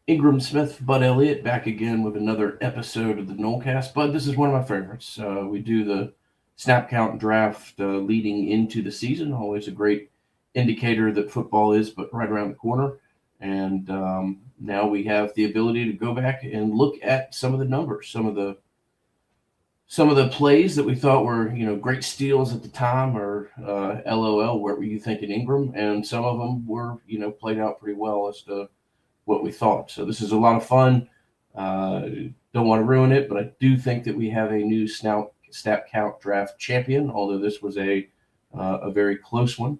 Ingram Smith, Bud Elliott, back again with another episode of the Nolecast. Bud, this is one of my favorites. We do the snap count draft leading into the season. Always a great indicator that football is, but right around the corner. And now we have the ability to go back and look at some of the numbers, some of the plays that we thought were great steals at the time, or LOL, what were you thinking, Ingram? And some of them were played out pretty well as to what we thought. So this is a lot of fun. Uh, don't want to ruin it, but I do think that we have a new snap count draft champion, although this was a very close one.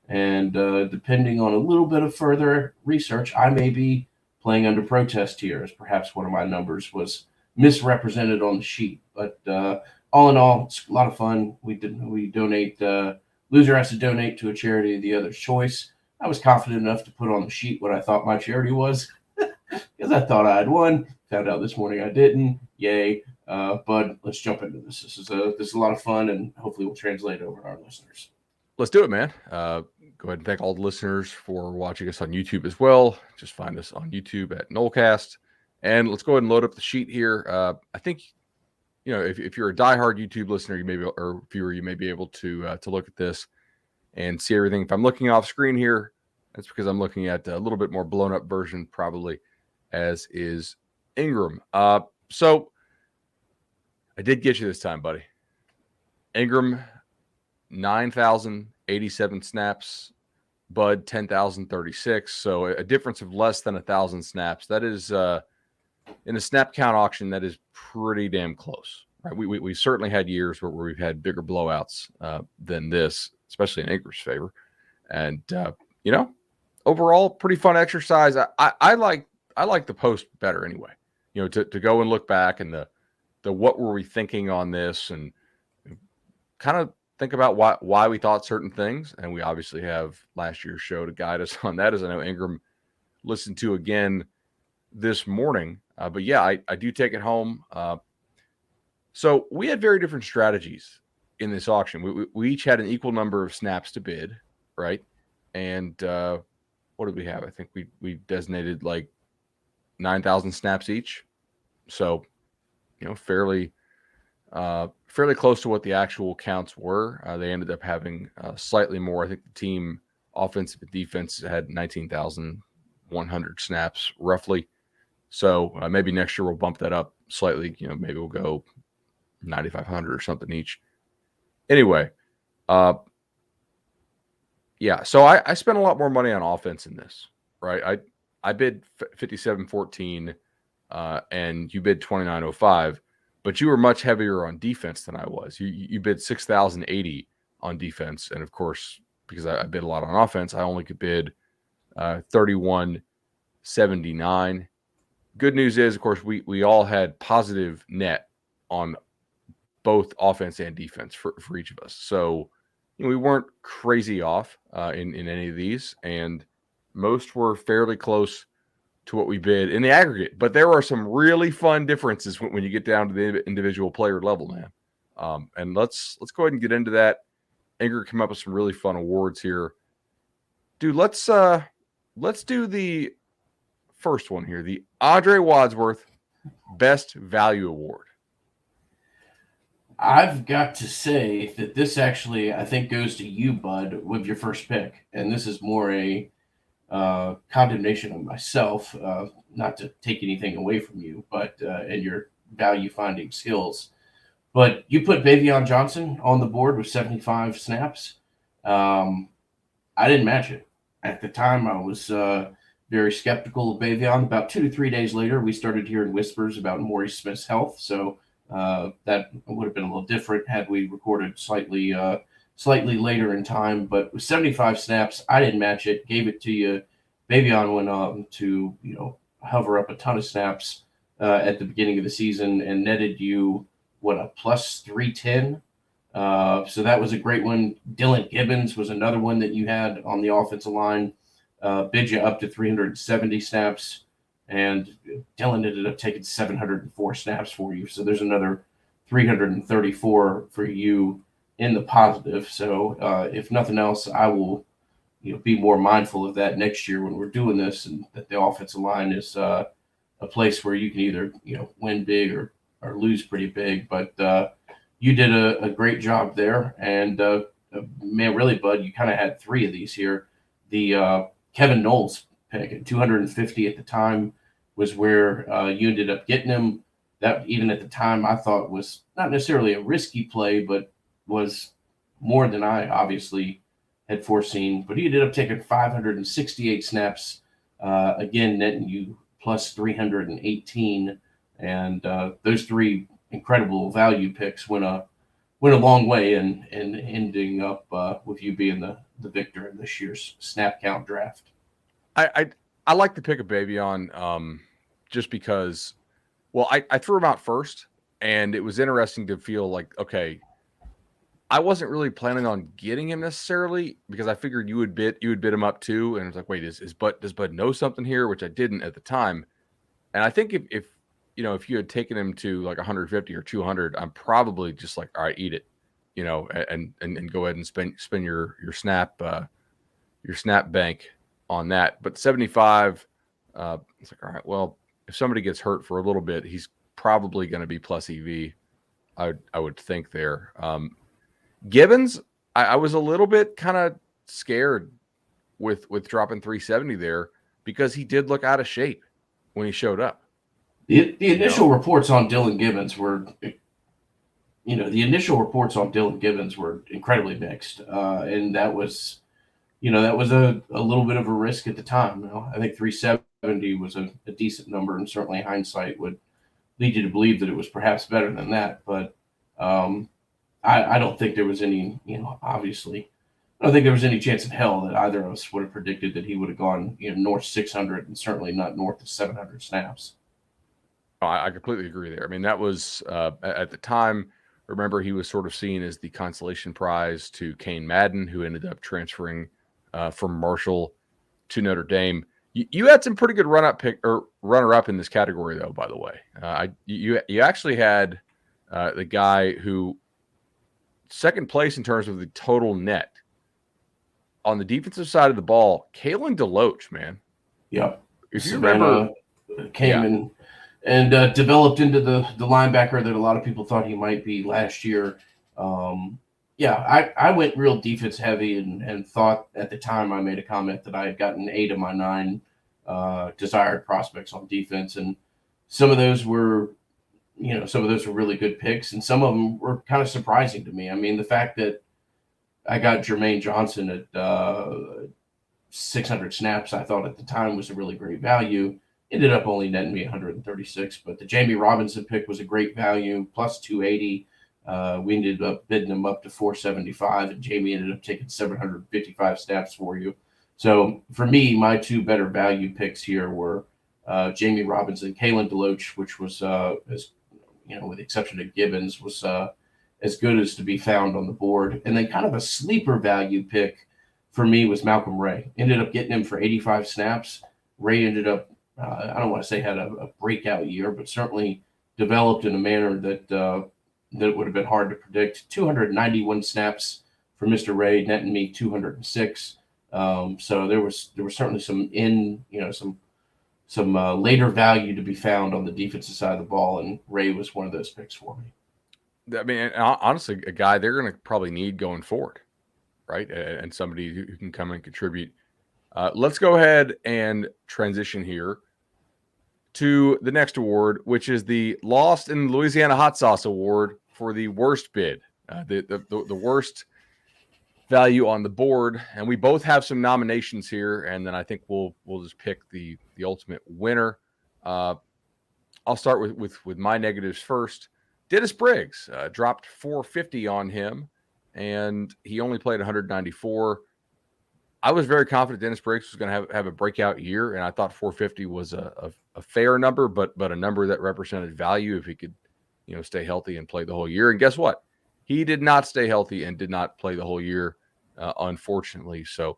And depending on a little bit of further research, I may be playing under protest here, as perhaps one of my numbers was misrepresented on the sheet. But all in all, it's a lot of fun. We donate. Loser has to donate to a charity of the other's choice. I was confident enough to put on the sheet what I thought my charity was, because I thought I had won. Found out this morning I didn't. Yay! But let's jump into this. This is a lot of fun, and hopefully will translate over to our listeners. Let's do it, man. Go ahead and thank all the listeners for watching us on YouTube as well. Just find us on YouTube at Nolecast. And let's go ahead and load up the sheet here. I think, if you're a diehard YouTube listener, you may be, or viewer, you may be able to look at this and see everything. If I'm looking off screen here, that's because I'm looking at a little bit more blown up version, probably, as is Ingram. So I did get you this time, buddy. Ingram, 9,087 snaps. Bud, 10,036. So a difference of less than 1,000 snaps. That is, in a snap count auction, that is pretty damn close. Right? We certainly had years where we've had bigger blowouts than this, especially in Ingram's favor. And, overall, pretty fun exercise. I like the post better anyway. To go and look back and the what were we thinking on this, and kind of think about why we thought certain things. And we obviously have last year's show to guide us on that, as I know Ingram listened to again this morning. But yeah, I do take it home. So we had very different strategies in this auction. We each had an equal number of snaps to bid, right? And what did we have? I think we designated like 9,000 snaps each. So, fairly close to what the actual counts were. They ended up having slightly more. I think the team offensive and defense had 19,100 snaps roughly. So maybe next year we'll bump that up slightly. Maybe we'll go 9,500 or something each. Anyway, yeah. So I spent a lot more money on offense in this, right? I bid 57.14, and you bid 29.05. But you were much heavier on defense than I was. You bid 6,080 on defense. And, of course, because I bid a lot on offense, I only could bid 31.79. Good news is, of course, we all had positive net on both offense and defense for each of us. So we weren't crazy off in any of these. And most were fairly close to what we bid in the aggregate, but there are some really fun differences when you get down to the individual player level, man. And let's go ahead and get into that. Ingrid came up with some really fun awards here, dude. Let's do the first one here, the Andre Wadsworth Best Value Award. I've got to say that this actually, I think, goes to you, Bud, with your first pick, and this is more a condemnation of myself, not to take anything away from you, but and your value finding skills. But you put Bavion Johnson on the board with 75 snaps. I didn't match it. At the time, I was very skeptical of Bavion. About 2 to 3 days later, we started hearing whispers about Maurice Smith's health. So that would have been a little different had we recorded slightly later in time. But with 75 snaps, I didn't match it. Gave it to you. Bavion went on to hover up a ton of snaps at the beginning of the season and netted you a plus 310. So that was a great one. Dylan Gibbs was another one that you had on the offensive line. Bid you up to 370 snaps, and Dylan ended up taking 704 snaps for you. So there's another 334 for you in the positive. So if nothing else, I will be more mindful of that next year when we're doing this, and that the offensive line is a place where you can either win big or lose pretty big. But you did a great job there, and man, really, Bud, you kind of had three of these here. The Kevin Knowles pick at 250 at the time was where you ended up getting him. That even at the time I thought was not necessarily a risky play, but was more than I obviously had foreseen. But he ended up taking 568 snaps, again netting you plus 318, and those three incredible value picks went a long way in ending up with you being the victor in this year's snap count draft. I like to pick a baby on just because, well, I threw him out first, and it was interesting to feel like, okay, I wasn't really planning on getting him necessarily because I figured you would bid him up too, and I was like, wait, does Bud know something here, which I didn't at the time. And I think if you had taken him to like 150 or 200, I'm probably just like, all right, eat it, and go ahead and spend your snap bank on that. But 75, it's like, all right, well, if somebody gets hurt for a little bit, he's probably going to be plus EV. I would think there. Gibbs, I was a little bit kind of scared with dropping 370 there because he did look out of shape when he showed up. The initial reports on Dylan Gibbs were, incredibly mixed, and that was, that was a little bit of a risk at the time. I think 370 was a decent number, and certainly hindsight would lead you to believe that it was perhaps better than that. But I don't think there was any, obviously, I don't think there was any chance in hell that either of us would have predicted that he would have gone, north 600 and certainly not north of 700 snaps. Oh, I completely agree there. I mean, that was at the time. Remember, he was sort of seen as the consolation prize to Kane Madden, who ended up transferring from Marshall to Notre Dame. You had some pretty good runner-up in this category, though. By the way, you actually had the guy who second place in terms of the total net on the defensive side of the ball, Kalyn Deloach, man. Yep. If you remember, came in and developed into the linebacker that a lot of people thought he might be last year. I went real defense heavy and thought at the time, I made a comment that I had gotten 8 of my 9 desired prospects on defense. And some of those were really good picks, and some of them were kind of surprising to me. I mean, the fact that I got Jermaine Johnson at 600 snaps, I thought at the time was a really great value. Ended up only netting me 136, but the Jamie Robinson pick was a great value, plus 280. We ended up bidding him up to 475, and Jamie ended up taking 755 snaps for you. So for me, my 2 better value picks here were Jamie Robinson, Kalyn Deloach, which was, with the exception of Gibbs, was as good as to be found on the board. And then kind of a sleeper value pick for me was Malcolm Ray. Ended up getting him for 85 snaps. Ray ended up, I don't want to say had a breakout year, but certainly developed in a manner that would have been hard to predict. 291 snaps for Mr. Ray, netting me 206. So there was certainly some later value to be found on the defensive side of the ball, and Ray was one of those picks for me. I mean, honestly, a guy they're going to probably need going forward, right? And somebody who can come and contribute. Let's go ahead and transition here to the next award, which is the Lost in Louisiana Hot Sauce Award for the worst bid, the worst value on the board. And we both have some nominations here, and then I think we'll just pick the ultimate winner. I'll start with my negatives first. Dennis Briggs dropped 450 on him, and he only played 194. I was very confident Dennis Briggs was going to have a breakout year, and I thought 450 was a fair number, but a number that represented value if he could, stay healthy and play the whole year. And guess what? He did not stay healthy and did not play the whole year, unfortunately. So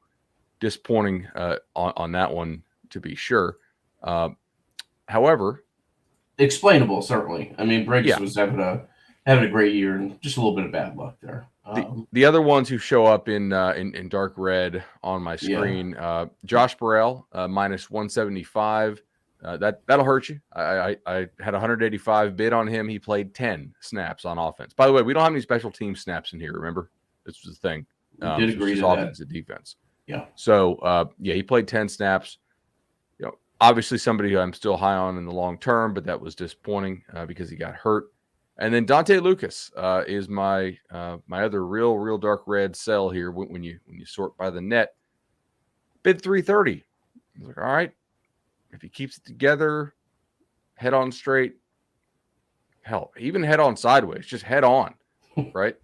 disappointing on that one, to be sure. However, explainable, certainly. I mean, Briggs was having having a great year, and just a little bit of bad luck there. The other ones who show up in dark red on my screen, Josh Burrell, minus 175. That'll hurt you. I had 185 bid on him. He played 10 snaps on offense. By the way, we don't have any special team snaps in here. Remember, this was the thing. Did agree it's to offense that. and defense. Yeah. So he played 10 snaps. Obviously somebody who I'm still high on in the long term, but that was disappointing because he got hurt. And then Dante Lucas is my other real dark red sell here when you sort by the net. Bid 330. I was like, all right, if he keeps it together, head on straight, hell, even head on sideways, just head on, right?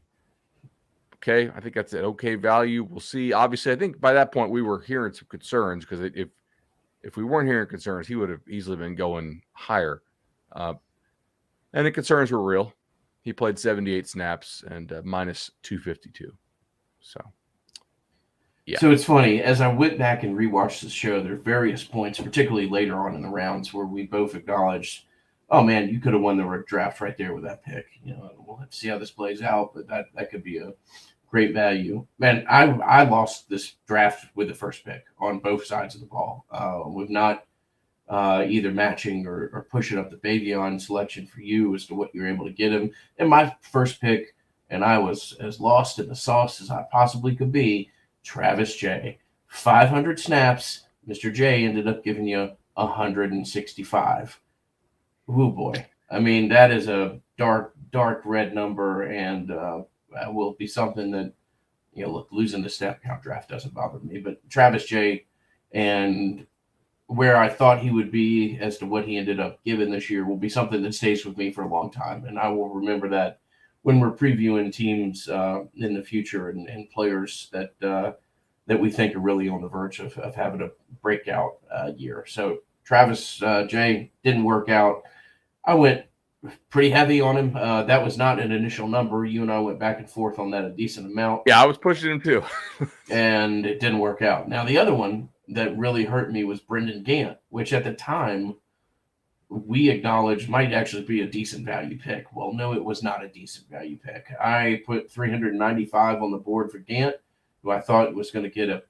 Okay, I think that's an okay value. We'll see. Obviously, I think by that point we were hearing some concerns because if we weren't hearing concerns, he would have easily been going higher. And the concerns were real. He played 78 snaps and minus 252. So, yeah. So it's funny, as I went back and rewatched the show, there are various points, particularly later on in the rounds, where we both acknowledged, oh man, you could have won the draft right there with that pick. We'll have to see how this plays out, but that could be a great value. Man, I lost this draft with the first pick on both sides of the ball, with not either matching or pushing up the Bavion selection for you as to what you're able to get him. And my first pick, and I was as lost in the sauce as I possibly could be, Travis J. 500 snaps. Mr. J ended up giving you 165. Oh boy. I mean, that is a dark red number, and will be something that, look, losing the snap count draft doesn't bother me. But Travis J, and where I thought he would be as to what he ended up giving this year will be something that stays with me for a long time. And I will remember that when we're previewing teams in the future and players that we think are really on the verge of having a breakout year. So Travis J didn't work out. I went pretty heavy on him. That was not an initial number. You and I went back and forth on that a decent amount. Yeah, I was pushing him too. And it didn't work out. Now, the other one that really hurt me was Brendan Gant, which at the time we acknowledged might actually be a decent value pick. Well, no, it was not a decent value pick. I put 395 on the board for Gant, who I thought was going to get a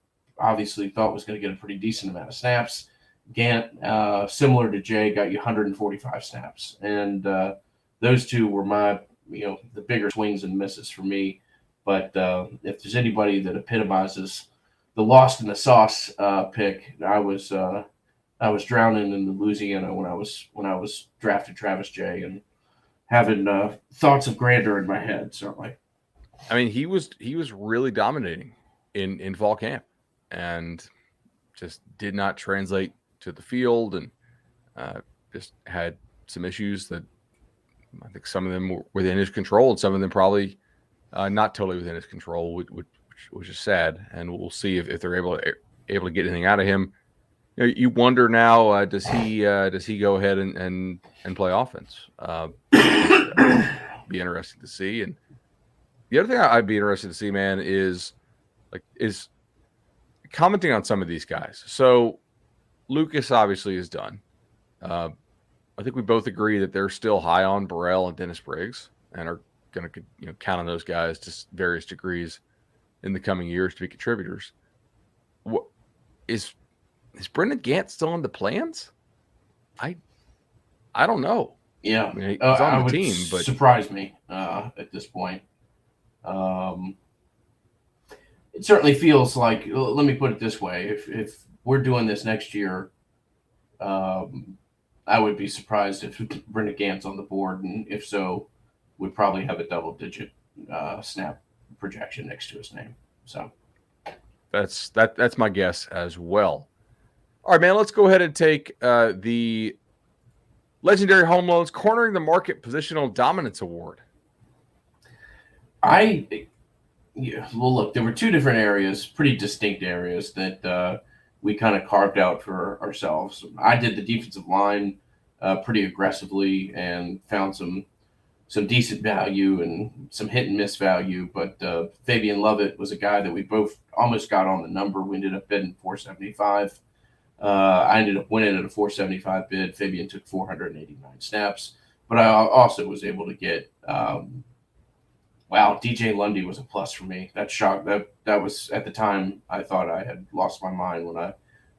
pretty decent amount of snaps. Gant, similar to Jay, got you 145 snaps. And those two were my, the bigger swings and misses for me. But if there's anybody that epitomizes the lost in the sauce pick, I was drowning in the Louisiana when I was drafted Travis J and having thoughts of grandeur in my head. Certainly. I mean, he was really dominating in fall camp, and just did not translate to the field, and just had some issues that I think some of them were within his control, and some of them probably not totally within his control, which is sad. And we'll see if they're able to get anything out of him. You wonder now, does he go ahead and play offense? Be interesting to see. And the other thing I'd be interested to see, man, is commenting on some of these guys. So Lucas obviously is done. I think we both agree that they're still high on Burrell and Dennis Briggs, and are going to count on those guys to various degrees in the coming years to be contributors. What is Brendan Gant still on the plans? I don't know. Yeah, I mean, he's on the team, but surprise me at this point. It certainly feels like. Let me put it this way: if we're doing this next year, I would be surprised if Brendan Gant's on the board, and if so, would probably have a double-digit snap projection next to his name. So that's my guess as well. All right, man, let's go ahead and take the Legendary Home Loans Cornering the Market Positional Dominance Award. Well, look, there were two different areas, pretty distinct areas that we kind of carved out for ourselves. I did the defensive line pretty aggressively and found some decent value and some hit and miss value. But Fabian Lovett was a guy that we both almost got on the number. We ended up bidding 475. I ended up winning at a 475 bid. Fabian took 489 snaps, but I also was able to get Wow, DJ Lundy was a plus for me. That shocked. That was at the time I thought I had lost my mind when I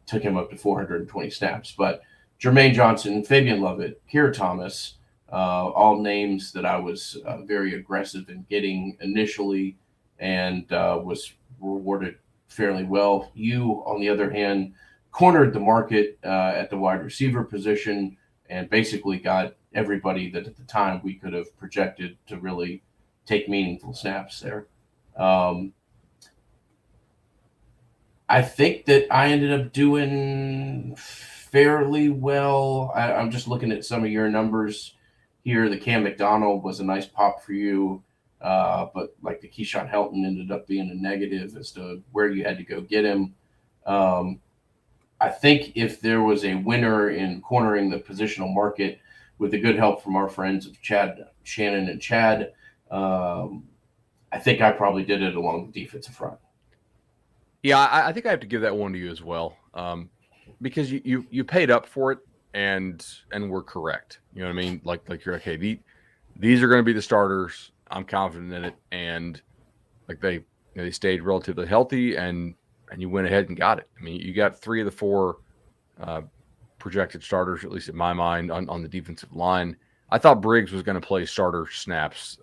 took him up to 420 snaps. But Jermaine Johnson, Fabian Lovett, Keir Thomas, all names that I was very aggressive in getting initially, and was rewarded fairly well. You, on the other hand, cornered the market at the wide receiver position and basically got everybody that at the time we could have projected to really take meaningful snaps there. I think that I ended up doing fairly well. I'm just looking at some of your numbers here. The Cam McDonald was a nice pop for you, but like the Keyshawn Helton ended up being a negative as to where you had to go get him. I think if there was a winner in cornering the positional market with the good help from our friends of Shannon and Chad, I think I probably did it along the defensive front. Yeah, I think I have to give that one to you as well, because you paid up for it and we're correct. You know what I mean? Like you're okay. These are going to be the starters. I'm confident in it, and like they stayed relatively healthy, and you went ahead and got it. I mean, you got 3 of the 4 projected starters, at least in my mind, on the defensive line. I thought Briggs was going to play starter snaps,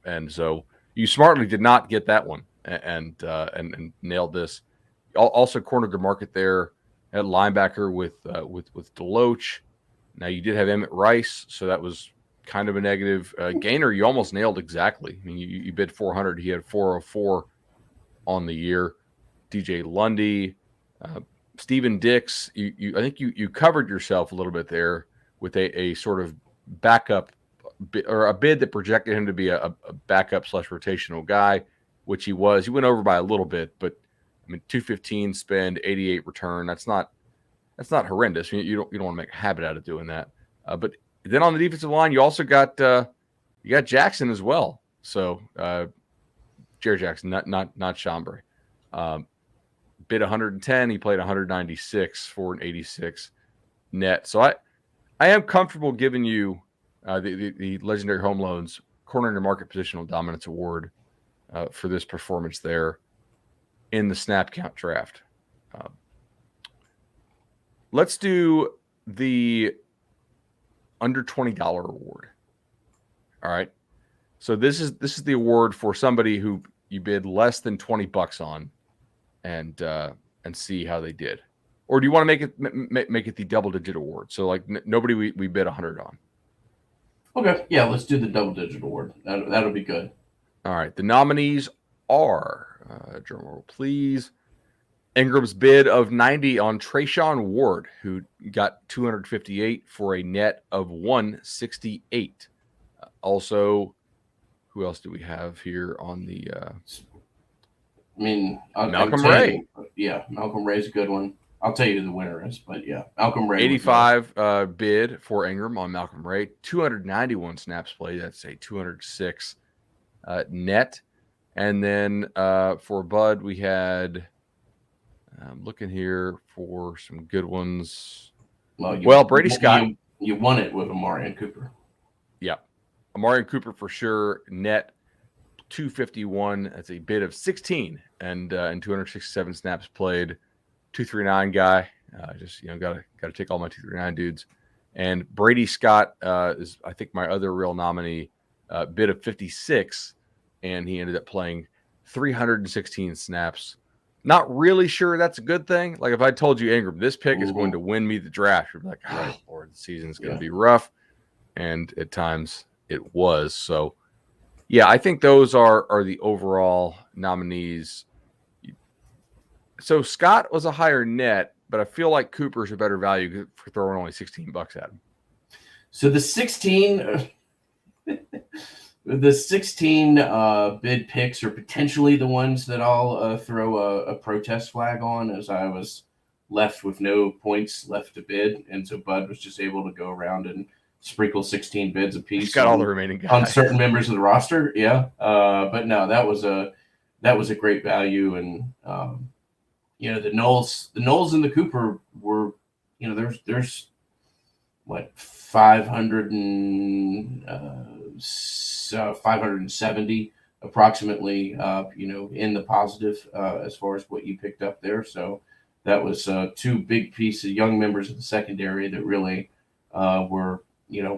and so you smartly did not get that one, and nailed this. Also cornered the market there at linebacker with Deloach. Now you did have Emmett Rice, so that was kind of a negative. Gainer, you almost nailed exactly. I mean, you bid 400. He had 404 on the year. DJ Lundy, Steven Dix. I think you covered yourself a little bit there with a sort of backup or a bid that projected him to be a backup / rotational guy, which he was. He went over by a little bit, but I mean, 215 spend, 88 return. That's not horrendous. I mean, you don't want to make a habit out of doing that. But then on the defensive line, you also got Jackson as well. So Jerry Jackson, not Chambray. Bid 110. He played 196 for an 86 net. So I am comfortable giving you the Legendary Home Loans Corner and Market Positional Dominance Award for this performance there in the snap count draft. Let's do the under $20 award. All right. So this is the award for somebody who you bid less than $20 on, and see how they did. Or do you want to make it the double-digit award? So like nobody we bid 100 on. Okay, yeah, let's do the double-digit award. That'll be good. All right. The nominees are drum roll, please. Ingram's bid of 90 on Trayshawn Ward, who got 258 for a net of 168. Also, who else do we have here on the? I mean, Malcolm Ray. Yeah, Malcolm Ray's a good one. I'll tell you who the winner is, but yeah, Malcolm Ray. 85 bid for Ingram on Malcolm Ray. 291 snaps played. That's a 206 net. And then for Bud, we had. I'm looking here for some good ones. Well, Brady Scott. You won it with Amarian Cooper. Yeah. Amarian Cooper for sure. Net 251. That's a bid of 16 and 267 snaps played. 239 guy. Just gotta take all my 239 dudes. And Brady Scott is I think my other real nominee. Bid of 56, and he ended up playing 316 snaps. Not really sure that's a good thing. Like if I told you, Ingram, this pick is going to win me the draft, you'd be like, all right, Lord, the season's going to be rough. And at times it was. So, yeah, I think those are the overall nominees. So Scott was a higher net, but I feel like Cooper's a better value for throwing only $16 at him. So the 16... The 16 bid picks are potentially the ones that I'll throw a protest flag on, as I was left with no points left to bid. And so Bud was just able to go around and sprinkle 16 bids apiece. He's got all the remaining guys on certain members of the roster. Yeah. But no, that was a great value. And, the Knowles and the Cooper were, there's what, 500 and 570 approximately, in the positive as far as what you picked up there. So that was two big pieces, young members of the secondary that really were,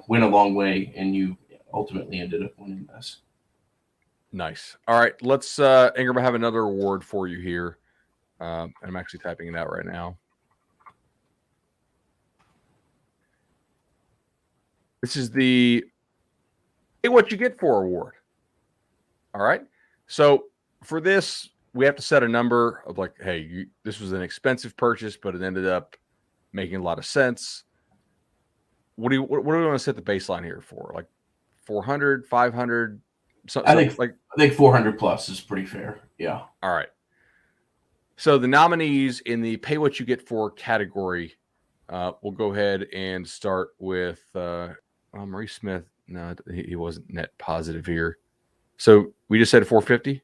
went a long way, and you ultimately ended up winning this. Nice. All right, let's Ingram, I have another award for you here. I'm actually typing it out right now. This is the Hey What You Get For award. All right. So for this, we have to set a number of like, hey, this was an expensive purchase, but it ended up making a lot of sense. What do we want to set the baseline here for? Like 400, 500? I think 400 plus is pretty fair. Yeah. All right. So the nominees in the Pay What You Get For category, we'll go ahead and start with Maurice Smith. No, he wasn't net positive here. So we just said 450.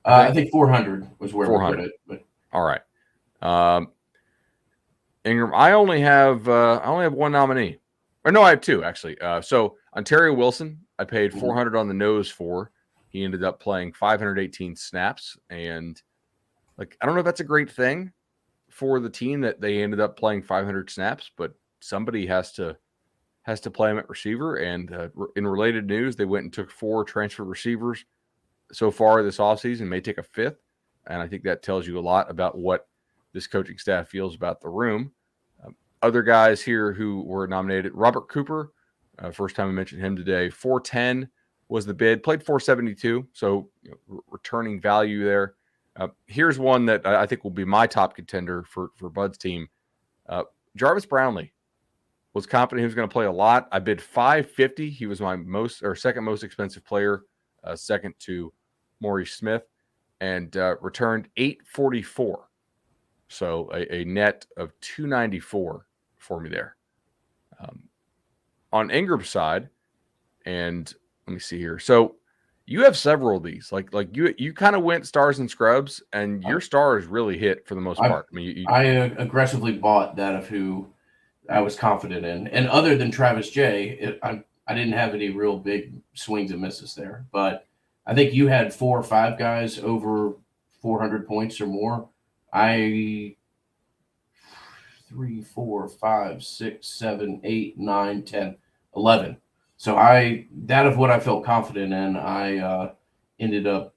I think 400 was where 400. We put it. But. All right. Ingram, I only have one nominee. Or no, I have two actually. So Ontario Wilson, I paid 400 on the nose for. He ended up playing 518 snaps, and like I don't know if that's a great thing for the team that they ended up playing 500 snaps, but somebody has to play him at receiver. And in related news, they went and took 4 transfer receivers so far this offseason, may take a 5th. And I think that tells you a lot about what this coaching staff feels about the room. Other guys here who were nominated, Robert Cooper, first time I mentioned him today, 410 was the bid, played 472, so returning value there. Here's one that I think will be my top contender for Bud's team. Jarvis Brownlee was confident he was going to play a lot. I bid 550. He was my second most expensive player, second to Maurice Smith, and returned 844. So a net of 294 for me there. On Ingram's side, and let me see here. So you have several of these. Like you kind of went stars and scrubs, and your stars really hit for the most part. I mean, I aggressively bought that of who I was confident in, and other than Travis J, I didn't have any real big swings and misses there. But I think you had 4 or 5 guys over 400 points or more. 3, 4, 5, 6, 7, 8, 9, 10, 11. So that of what I felt confident in, I ended up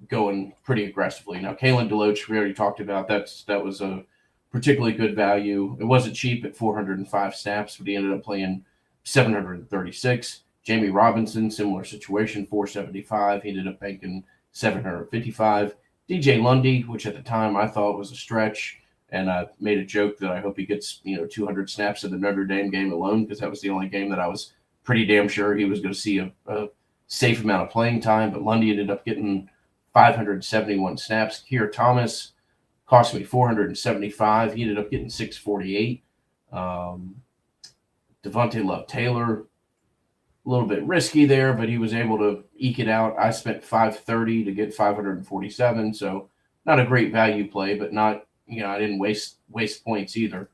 going pretty aggressively. Now, Kalyn Deloach, we already talked about. That was a particularly good value. It wasn't cheap at 405 snaps, but he ended up playing 736. Jamie Robinson, similar situation, 475. He ended up banking 755. DJ Lundy, which at the time I thought was a stretch, and I made a joke that I hope he gets 200 snaps in the Notre Dame game alone, because that was the only game that I was pretty damn sure he was going to see a safe amount of playing time. But Lundy ended up getting 571 snaps. Keir Thomas cost me 475. He ended up getting 648. Devontae Love-Taylor, a little bit risky there, but he was able to eke it out. I spent 530 to get 547, so not a great value play, but not, I didn't waste points either.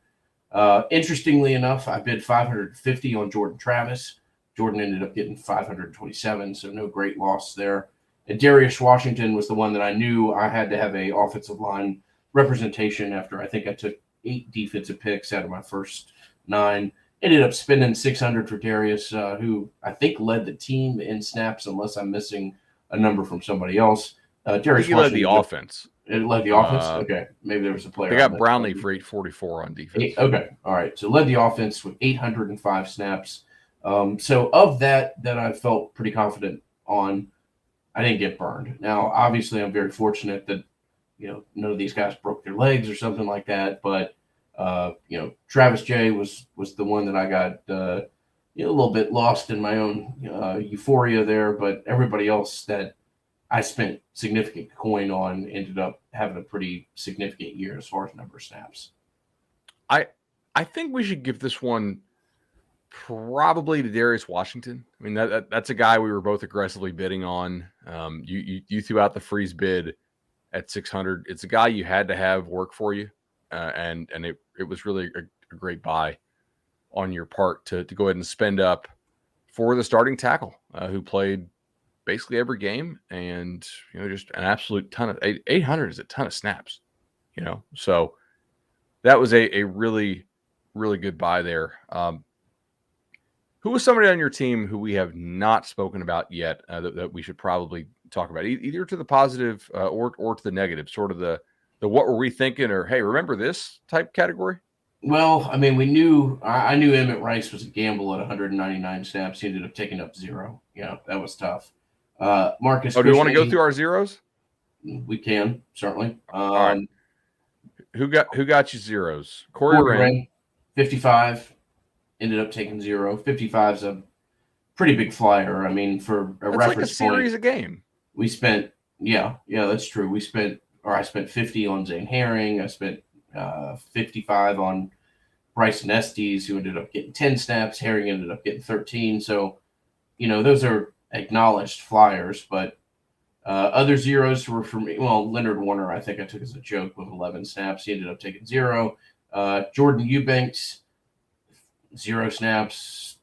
Interestingly enough, I bid 550 on Jordan Travis. Jordan ended up getting 527, so no great loss there. And Darius Washington was the one that I knew I had to have a offensive line representation after I think I took 8 defensive picks out of my first 9. Ended up spending 600 for Darius, who I think led the team in snaps, unless I'm missing a number from somebody else. Darius Washington led the offense. It led the offense? Okay. Maybe there was a player. They got Brownlee for 844 on defense. Okay. All right. So led the offense with 805 snaps. So of that I felt pretty confident on, I didn't get burned. Now, obviously, I'm very fortunate that, none of these guys broke their legs or something like that. But, Travis J was the one that I got a little bit lost in my own euphoria there. But everybody else that I spent significant coin on ended up having a pretty significant year as far as number of snaps. I think we should give this one probably to Darius Washington. I mean, that's a guy we were both aggressively bidding on. You threw out the freeze bid at 600. It's a guy you had to have work for you, and it was really a great buy on your part to go ahead and spend up for the starting tackle who played basically every game, and just an absolute ton of 800 is a ton of snaps. So that was a really, really good buy there. Who was somebody on your team who we have not spoken about yet that we should probably talk about, either to the positive or to the negative, sort of the what were we thinking, or hey, remember this type category? Well, I mean, I knew Emmett Rice was a gamble at 199 snaps. He ended up taking up 0. That was tough. Marcus. Do we want to go through our zeros? We can certainly. All right. Who got you zeros? Corey Ring, 55, ended up taking 0. 55 is a pretty big flyer. I mean, for a reference like a series point, a game. We spent, yeah, that's true. I spent 50 on Zane Herring. I spent 55 on Bryson Estes, who ended up getting 10 snaps. Herring ended up getting 13. So, those are acknowledged flyers, but other zeros were for me. Well, Leonard Warner, I think I took as a joke with 11 snaps. He ended up taking 0. Jordan Eubanks, 0 snaps.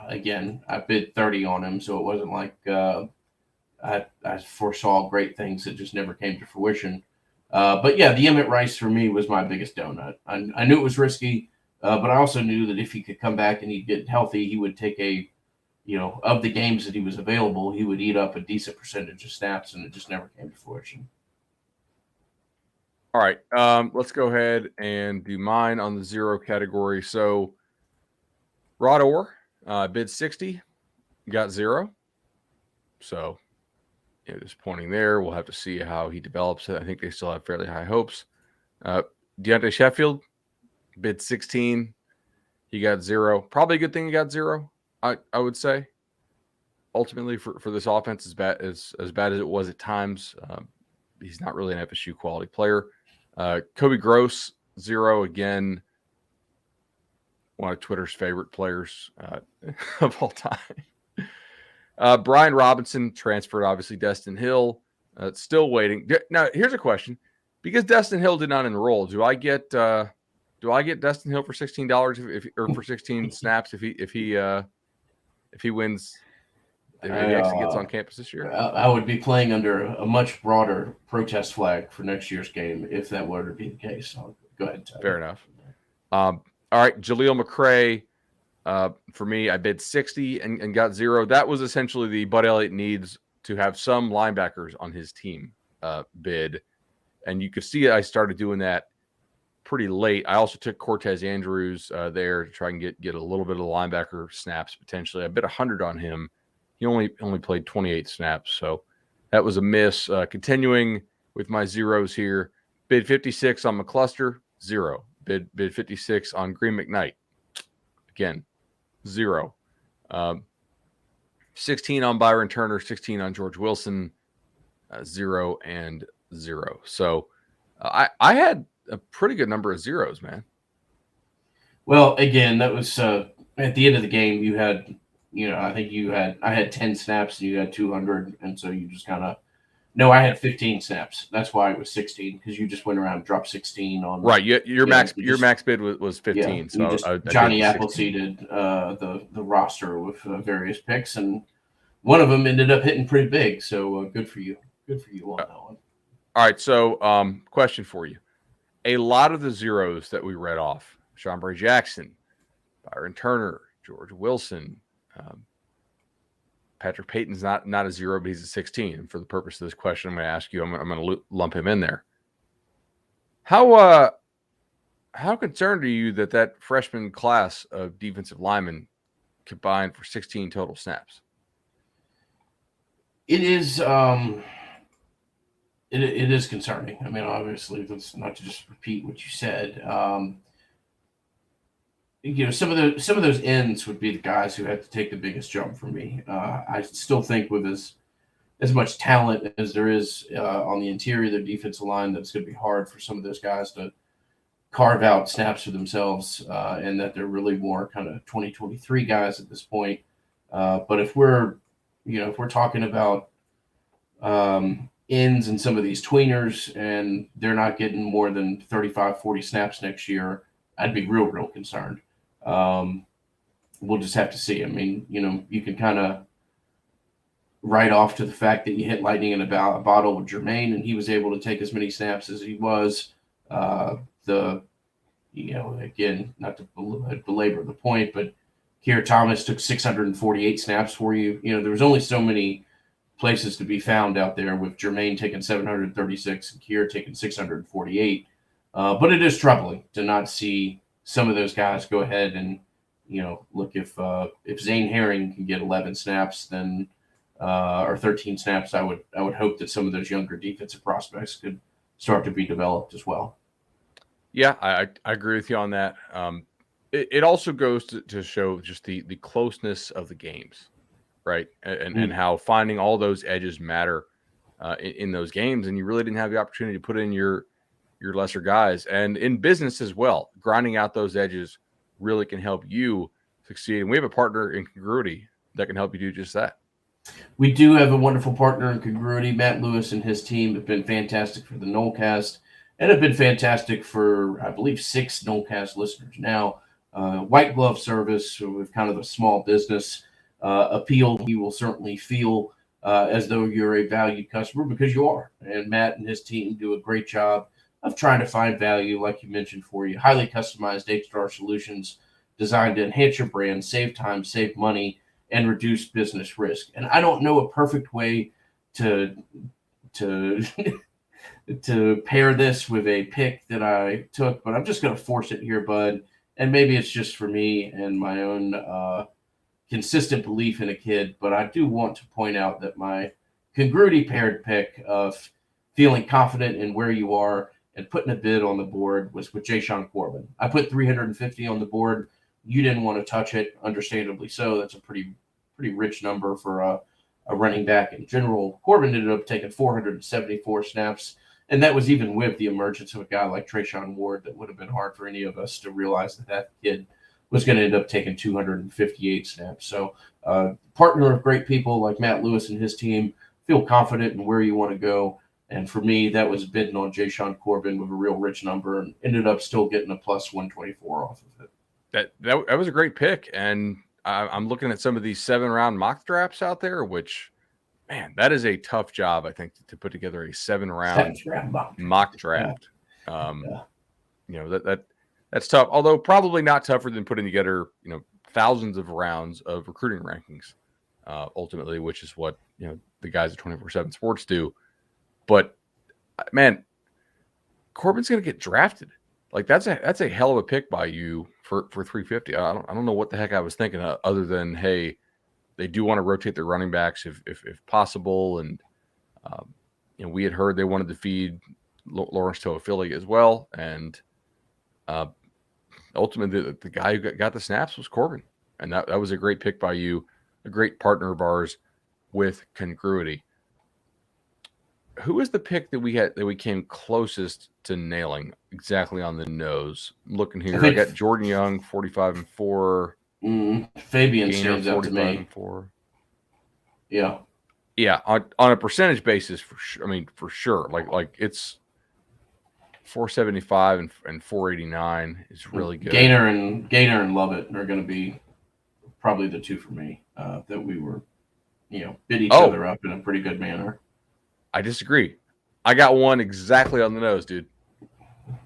Again, I bid 30 on him, so it wasn't like I foresaw great things that just never came to fruition. But yeah, the Emmett Rice for me was my biggest donut. I knew it was risky, but I also knew that if he could come back and he'd get healthy, he would take of the games that he was available, he would eat up a decent percentage of snaps, and it just never came to fruition. All right, let's go ahead and do mine on the 0 category. So Rod Orr bid 60, got 0. So disappointing there. We'll have to see how he develops it. I think they still have fairly high hopes. Deontay Sheffield bid 16. He got 0. Probably a good thing he got 0, I would say. Ultimately, for this offense, as bad as it was at times, he's not really an FSU quality player. Kobe Gross, 0 again. One of Twitter's favorite players of all time. Brian Robinson transferred, obviously. Destin Hill, still waiting. Now, here's a question: because Destin Hill did not enroll, do I get Destin Hill for $16 or for 16 snaps if he wins? If he actually gets on campus this year? I would be playing under a much broader protest flag for next year's game if that were to be the case. So go ahead. Tyler. Fair enough. All right, Jaleel McRae. For me, I bid 60 and got 0. That was essentially the Bud Elliott needs to have some linebackers on his team bid. And you could see I started doing that pretty late. I also took Cortez Andrews there to try and get a little bit of linebacker snaps potentially. I bid 100 on him. He only played 28 snaps, so that was a miss. Continuing with my zeros here, bid 56 on McCluster, 0. Bid 56 on Green McKnight, again, 0. 16 on Byron Turner, 16 on George Wilson, 0 and 0. So I had a pretty good number of zeros, man. Well, again, that was at the end of the game. You had. I think I had 10 snaps and you had 200. And so you just kind of, no, I had 15 snaps. That's why it was 16, because you just went around and dropped 16 on. Right. Your max bid was 15. Yeah, so just Johnny Appleseeded the roster with various picks, and one of them ended up hitting pretty big. So good for you. Good for you on that one. All right. So question for you. A lot of the zeros that we read off, Sean Bray Jackson, Byron Turner, George Wilson, Patrick Payton's not a 0, but he's a 16. And for the purpose of this question, I'm going to ask you. I'm going to lump him in there. How concerned are you that freshman class of defensive linemen combined for 16 total snaps? It is. It is concerning. I mean, obviously, that's not to just repeat what you said. Some of those ends would be the guys who had to take the biggest jump for me. I still think with as much talent as there is on the interior of the defensive line, that's going to be hard for some of those guys to carve out snaps for themselves, and that they're really more kind of 2023 guys at this point. But if we're talking about ends and some of these tweeners, and they're not getting more than 35, 40 snaps next year, I'd be real concerned. we'll just have to see. I mean, you can kind of write off to the fact that you hit lightning in a bottle with Jermaine, and he was able to take as many snaps as he was. Again, not to belabor the point, but Keir Thomas took 648 snaps for you. There was only so many places to be found out there, with Jermaine taking 736 and Keir taking 648. But it is troubling to not see some of those guys go ahead and, look, if Zane Herring can get 11 snaps, then or 13 snaps, I would hope that some of those younger defensive prospects could start to be developed as well. Yeah, I agree with you on that. It also goes to show just the closeness of the games, right? And how finding all those edges matter in those games. And you really didn't have the opportunity to put in your lesser guys. And in business as well, grinding out those edges really can help you succeed. And we have a partner in Congruity that can help you do just that. We do have a wonderful partner in Congruity. Matt Lewis and his team have been fantastic for the Nolecast, and have been fantastic for, I believe, 6 Nolecast listeners now. White glove service with kind of a small business appeal. You will certainly feel as though you're a valued customer, because you are. And Matt and his team do a great job of trying to find value, like you mentioned, for you. Highly customized HR solutions designed to enhance your brand, save time, save money, and reduce business risk. And I don't know a perfect way to to pair this with a pick that I took, but I'm just going to force it here, bud. And maybe it's just for me and my own consistent belief in a kid, but I do want to point out that my Congruity paired pick of feeling confident in where you are and putting a bid on the board was with Jashaun Corbin. I put 350 on the board. You didn't want to touch it, understandably so. That's a pretty rich number for a running back in general. Corbin ended up taking 474 snaps, and that was even with the emergence of a guy like Treshaun Ward. That would have been hard for any of us to realize that kid was going to end up taking 258 snaps. So partner of great people like Matt Lewis and his team, feel confident in where you want to go. And for me, that was bidding on Jashaun Corbin with a real rich number, and ended up still getting a plus 124 off of it. That was a great pick. And I'm looking at some of these 7-round mock drafts out there, which, man, that is a tough job, I think, to put together a 7-round mock draft. That's tough, although probably not tougher than putting together, thousands of rounds of recruiting rankings, ultimately, which is what, the guys at 24/7 Sports do. But, man, Corbin's going to get drafted. Like, that's a hell of a pick by you for 350. I don't know what the heck I was thinking other than, hey, they do want to rotate their running backs if possible. And, we had heard they wanted to feed Lawrence Toafili as well. And ultimately, the guy who got the snaps was Corbin. And that was a great pick by you, a great partner of ours with Congruity. Who was the pick that we came closest to nailing exactly on the nose? I'm looking here. I got Jordan Young, 45-4. Fabian stands out to me. 45-4. Yeah. Yeah, on a percentage basis, for sure. I mean, for sure. Like it's 475 and 489 is really good. Gainer and Lovett are going to be probably the two for me that we were, bid each other up in a pretty good manner. I disagree. I got one exactly on the nose, dude.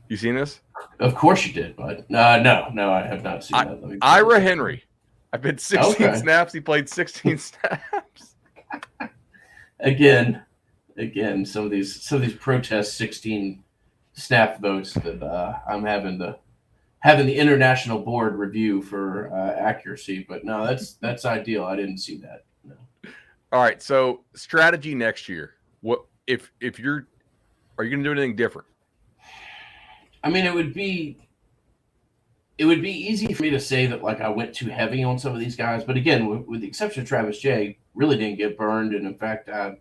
You seen this? Of course you did, bud. No, I have not seen that. Ira Henry. I bid 16 snaps. He played 16 snaps. Again, some of these protest 16 snap votes that I'm having the international board review for accuracy. But no, that's ideal. I didn't see that. No. All right. So strategy next year. What are you going to do anything different? I mean, it would be easy for me to say that like I went too heavy on some of these guys, but again, with the exception of Travis J, really didn't get burned, and in fact, I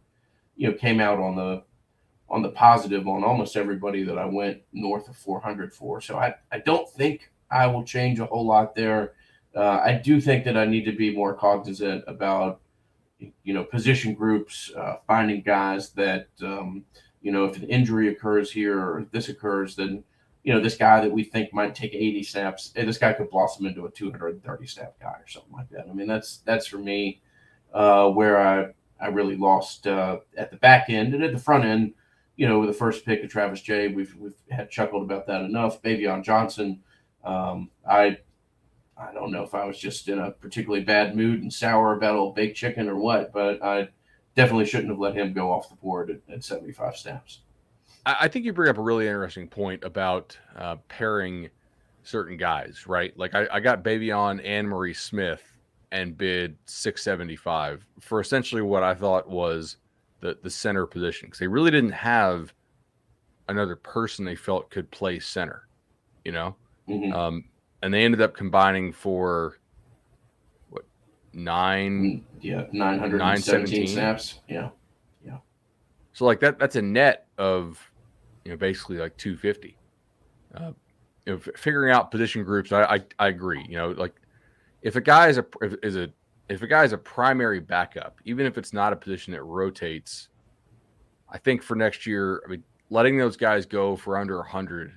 came out on the positive on almost everybody that I went north of 400 for. So I don't think I will change a whole lot there. I do think that I need to be more cognizant about position groups, finding guys that if an injury occurs here or this occurs, then this guy that we think might take 80 snaps, and this guy could blossom into a 230 snap guy or something like that. I mean, that's for me where I really lost at the back end. And at the front end, with the first pick of Travis Jay, we've had chuckled about that enough. Bavion Johnson, I don't know if I was just in a particularly bad mood and sour about old baked chicken or what, but I definitely shouldn't have let him go off the board at 75 snaps. I think you bring up a really interesting point about pairing certain guys, right? Like I got Bavion and Maurice Smith and bid 675 for essentially what I thought was the center position, because they really didn't have another person they felt could play center, Mm-hmm. And they ended up combining for what, 917 snaps. Yeah. So like that's a net of basically like 250. Figuring out position groups, I agree. Like if a guy is if a guy is a primary backup, even if it's not a position that rotates, I think for next year, I mean, letting those guys go for under 100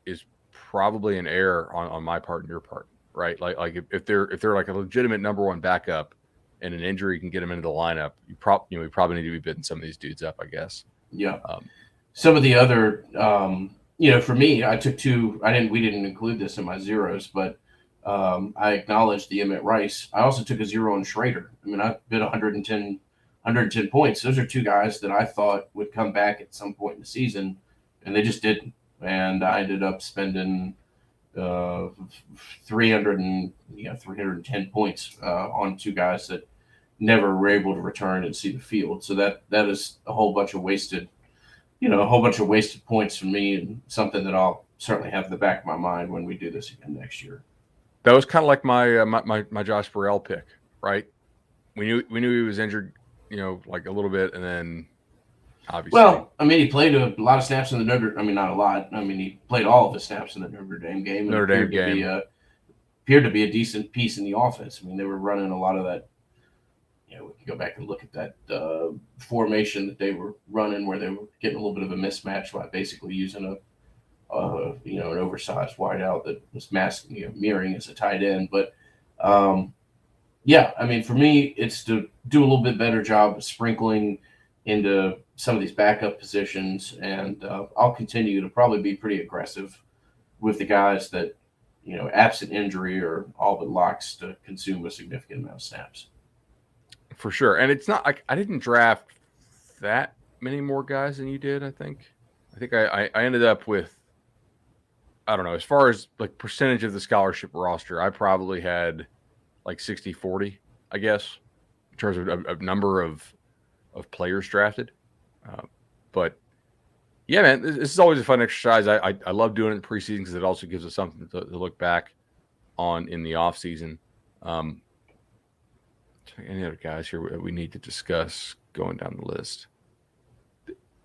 is probably an error on my part and your part, right? Like if they're like a legitimate number one backup and an injury can get them into the lineup, we probably need to be bidding some of these dudes up, I guess. Yeah. Some of the other, for me, I took two. We didn't include this in my zeros, but I acknowledged the Emmett Rice. I also took a zero on Schrader. I mean, I bid 110 points. Those are two guys that I thought would come back at some point in the season, and they just didn't. And I ended up spending 310 points on two guys that never were able to return and see the field. So that is a whole bunch of wasted points for me, and something that I'll certainly have in the back of my mind when we do this again next year. That was kind of like my Josh Burrell pick, right? We knew he was injured, like a little bit, and then obviously. Well, I mean, he played a lot of snaps in the Notre. I mean, not a lot. I mean, he played all of the snaps in the Notre Dame game. Appeared to be a decent piece in the offense. I mean, they were running a lot of that. We can go back and look at that formation that they were running, where they were getting a little bit of a mismatch by basically using an oversized wideout that was mirroring as a tight end. But yeah, I mean, for me, it's to do a little bit better job of sprinkling into some of these backup positions, and I'll continue to probably be pretty aggressive with the guys that absent injury or all but locks to consume a significant amount of snaps. For sure. And it's not like I didn't draft that many more guys than you did, I think. I ended up with, I don't know, as far as like percentage of the scholarship roster, I probably had like 60-40, I guess, in terms of number of players drafted. But yeah, man, this is always a fun exercise. I love doing it in preseason because it also gives us something to look back on in the off season. Any other guys here we need to discuss going down the list?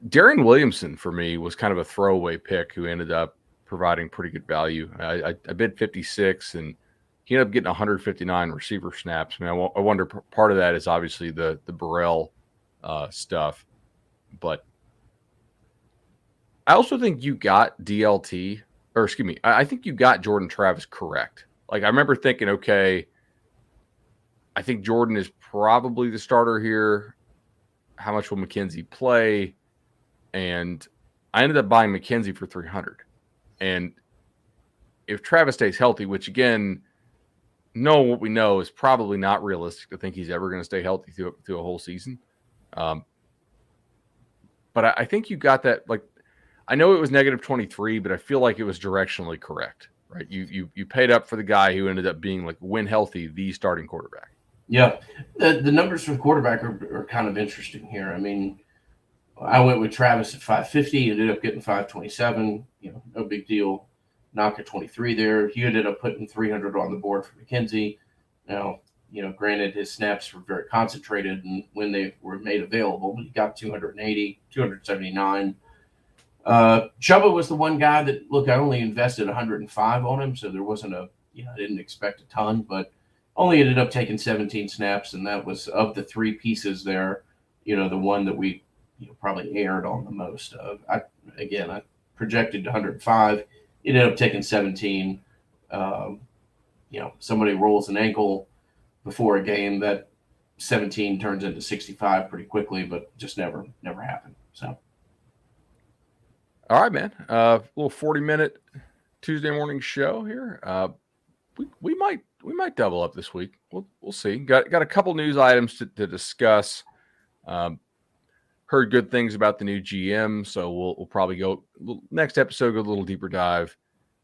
Darian Williamson for me was kind of a throwaway pick who ended up providing pretty good value. I bid 56 and he ended up getting 159 receiver snaps. I mean, I wonder, part of that is obviously the Burrell stuff, but I also think you got I think you got Jordan Travis correct. Like I remember thinking, okay, I think Jordan is probably the starter here. How much will McKenzie play? And I ended up buying McKenzie for 300. And if Travis stays healthy, which again, knowing what we know is probably not realistic to think he's ever going to stay healthy through a whole season. But I think you got that. Like, I know it was -23, but I feel like it was directionally correct, right? You paid up for the guy who ended up being, like, when healthy, the starting quarterback. Yeah, the numbers for the quarterback are kind of interesting here. I mean, I went with Travis at 550, ended up getting 527. No big deal. Knock at 23 there. He ended up putting 300 on the board for McKenzie. Now, granted, his snaps were very concentrated and when they were made available, but he got 280, 279. Chuba was the one guy that, look, I only invested 105 on him, so there wasn't I didn't expect a ton, but only ended up taking 17 snaps, and that was, of the three pieces there, the one that we probably aired on the most of. I projected 105. He ended up taking 17. Somebody rolls an ankle before a game, that 17 turns into 65 pretty quickly, but just never happened. So, all right, man. Little 40-minute Tuesday morning show here. We might double up this week. We'll see. Got a couple news items to discuss. Heard good things about the new GM, so we'll probably go next episode, go a little deeper dive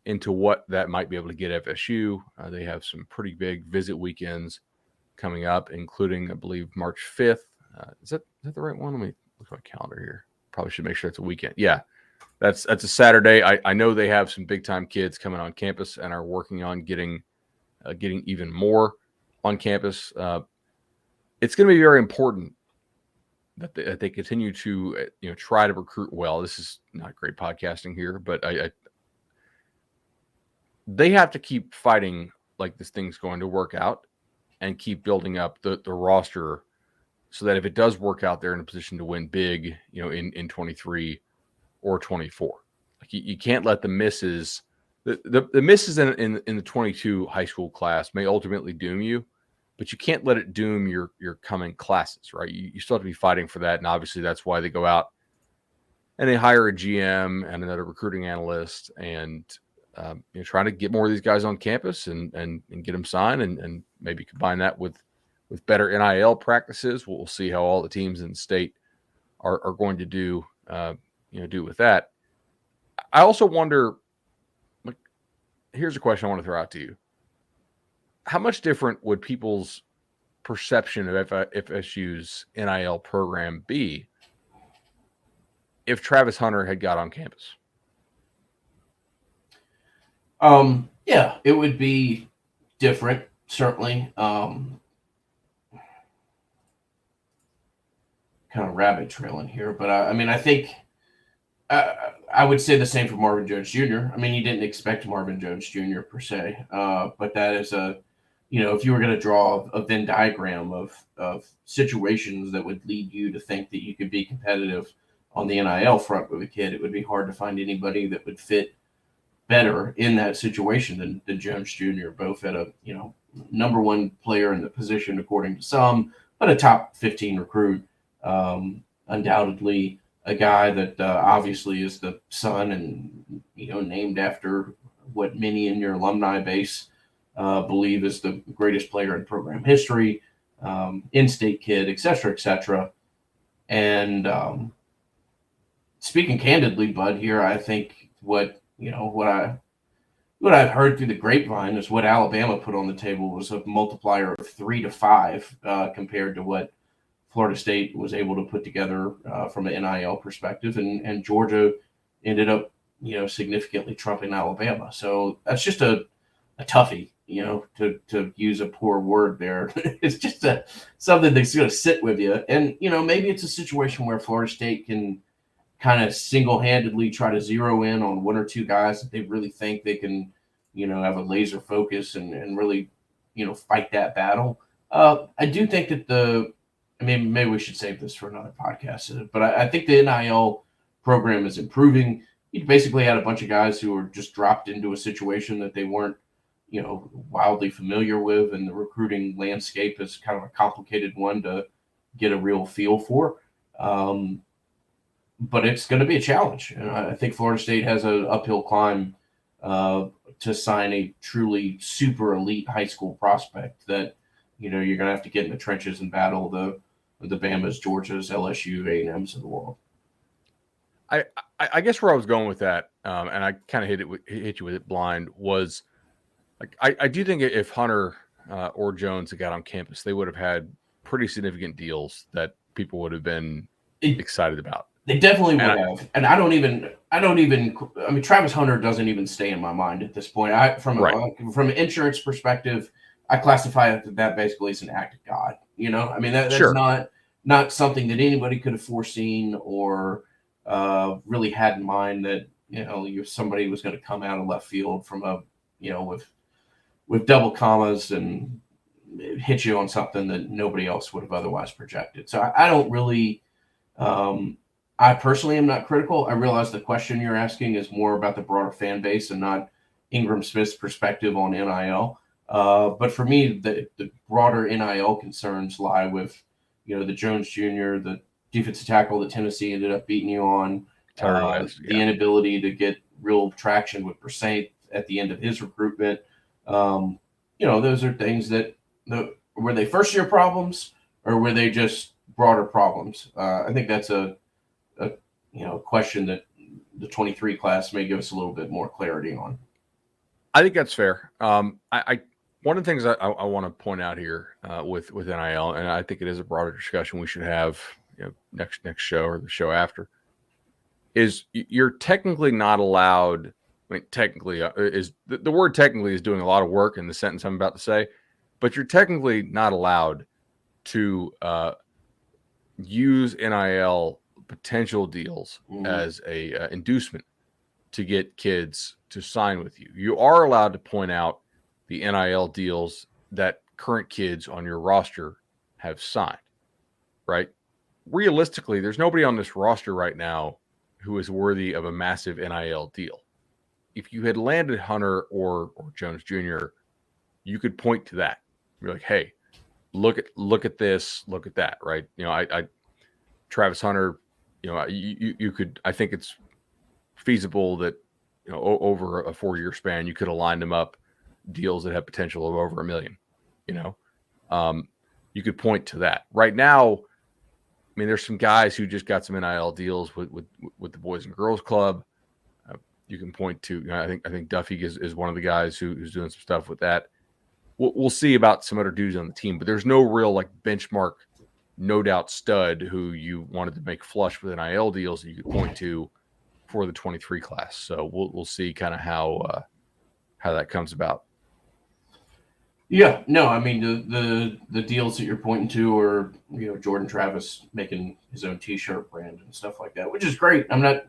into what that might be able to get FSU. They have some pretty big visit weekends coming up, including, I believe, March 5th. Is that the right one? Let me look at my calendar here. Probably should make sure it's a weekend. Yeah, that's a Saturday. I know they have some big time kids coming on campus and are working on getting even more on campus. It's going to be very important that they continue to try to recruit well. This is not great podcasting here, but they have to keep fighting like this thing's going to work out and keep building up the roster so that if it does work out, they're in a position to win big, in 23 or 24. Like you can't let the misses, the misses in the 22 high school class may ultimately doom you, but you can't let it doom your coming classes, right? You still have to be fighting for that. And obviously that's why they go out and they hire a GM and another recruiting analyst and trying to get more of these guys on campus and get them signed and maybe combine that with better NIL practices. We'll see how all the teams in the state are going to do with that. I also wonder, like, here's a question I want to throw out to you. How much different would people's perception of FSU's NIL program be if Travis Hunter had got on campus? Yeah, it would be different, certainly. Kind of rabbit trailing here, but I think I would say the same for Marvin Jones Jr. I mean, you didn't expect Marvin Jones Jr. per se, but that is if you were going to draw a Venn diagram of situations that would lead you to think that you could be competitive on the NIL front with a kid, it would be hard to find anybody that would fit better in that situation than Jones Jr., both at a number one player in the position according to some, but a top 15 recruit. Undoubtedly a guy that obviously is the son and named after what many in your alumni base believe is the greatest player in program history, in-state kid, et cetera, and speaking candidly, Bud, here I think what I've heard through the grapevine is what Alabama put on the table was a multiplier of 3 to 5 compared to what Florida State was able to put together from an NIL perspective, and Georgia ended up significantly trumping Alabama. So that's just a toughie, to use a poor word there. It's just something that's going to sit with you, and maybe it's a situation where Florida State can kind of single-handedly try to zero in on one or two guys that they really think they can, have a laser focus and really, fight that battle. I do think that maybe we should save this for another podcast, but I think the NIL program is improving. You basically had a bunch of guys who were just dropped into a situation that they weren't, wildly familiar with, and the recruiting landscape is kind of a complicated one to get a real feel for. But it's going to be a challenge. And I think Florida State has an uphill climb to sign a truly super elite high school prospect that, you're going to have to get in the trenches and battle the Bamas, Georgias, LSU, A&Ms of the world. I guess where I was going with that, and I kind of hit you with it blind, was like I do think if Hunter or Jones had got on campus, they would have had pretty significant deals that people would have been excited about. They definitely would have. And I don't even, Travis Hunter doesn't even stay in my mind at this point. From an insurance perspective, I classify that basically as an act of God. That's sure. not something that anybody could have foreseen or really had in mind that, somebody was going to come out of left field from with double commas and hit you on something that nobody else would have otherwise projected. So I don't really, I personally am not critical. I realize the question you're asking is more about the broader fan base and not Ingram Smith's perspective on NIL. But for me, the broader NIL concerns lie with, the Jones Jr., the defensive tackle that Tennessee ended up beating you on, the inability to get real traction with Brissaint at the end of his recruitment. Those are things that were they first year problems or were they just broader problems? I think that's a question that the 23 class may give us a little bit more clarity on. I think that's fair. One of the things I want to point out here with NIL, and I think it is a broader discussion we should have next show or the show after, is you're technically not allowed. I mean, technically is the word technically is doing a lot of work in the sentence I'm about to say, but you're technically not allowed to use NIL potential deals as a inducement to get kids to sign with you. You are allowed to point out the NIL deals that current kids on your roster have signed, right? Realistically, there's nobody on this roster right now who is worthy of a massive NIL deal. If you had landed Hunter or Jones Jr., you could point to that. You're like, hey, look at this, look at that, right? I Travis Hunter, you could, I think it's feasible that, over a 4-year span, you could have lined them up deals that have potential of over $1 million, you could point to that. Right now, I mean, there's some guys who just got some NIL deals with the Boys and Girls Club. You can point to, I think Duffy is one of the guys who's doing some stuff with that. We'll see about some other dudes on the team, but there's no real like benchmark, no doubt stud who you wanted to make flush with NIL deals that you could point to for the 23 class. So we'll see kind of how that comes about. Yeah, no, I mean the deals that you're pointing to are Jordan Travis making his own T-shirt brand and stuff like that, which is great. I'm not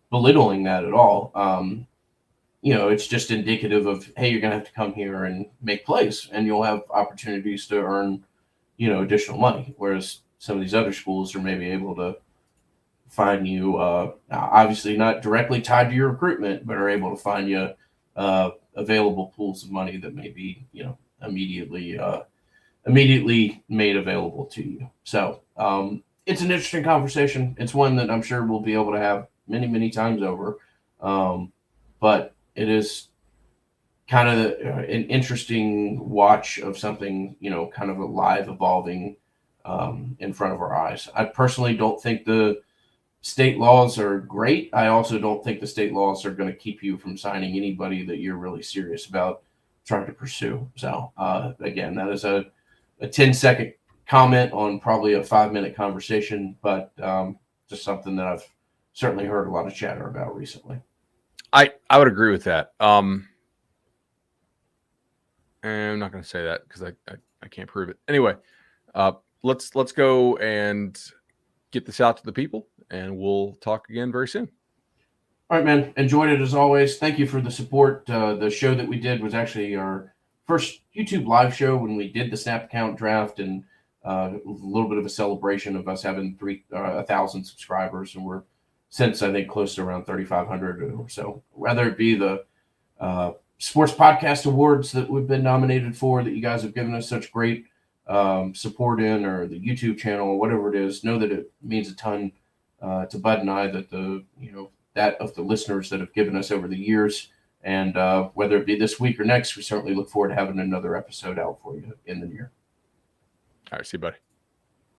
belittling that at all. It's just indicative of, hey, you're gonna have to come here and make plays, and you'll have opportunities to earn additional money. Whereas some of these other schools are maybe able to find you, obviously not directly tied to your recruitment, but are able to find you available pools of money that may be immediately made available to you. So it's an interesting conversation. It's one that I'm sure we'll be able to have many, many times over. But it is kind of an interesting watch of something, kind of a live evolving in front of our eyes. I personally don't think the state laws are great. I also don't think the state laws are going to keep you from signing anybody that you're really serious about trying to pursue. So again, that is a 10-second comment on probably a 5-minute conversation, but just something that I've certainly heard a lot of chatter about recently. I would agree with that. I'm not going to say that because I can't prove it. Anyway, let's go and get this out to the people, and we'll talk again very soon. All right, man. Enjoyed it as always. Thank you for the support. The show that we did was actually our first YouTube live show when we did the snap count draft, and a little bit of a celebration of us having 1,000 subscribers, and we're since I think close to around 3,500 or so. Whether it be the sports podcast awards that we've been nominated for, that you guys have given us such great support in, or the YouTube channel, or whatever it is, know that it means a ton to Bud and I, that that of the listeners that have given us over the years. And whether it be this week or next, we certainly look forward to having another episode out for you in the year. All right, see you, buddy.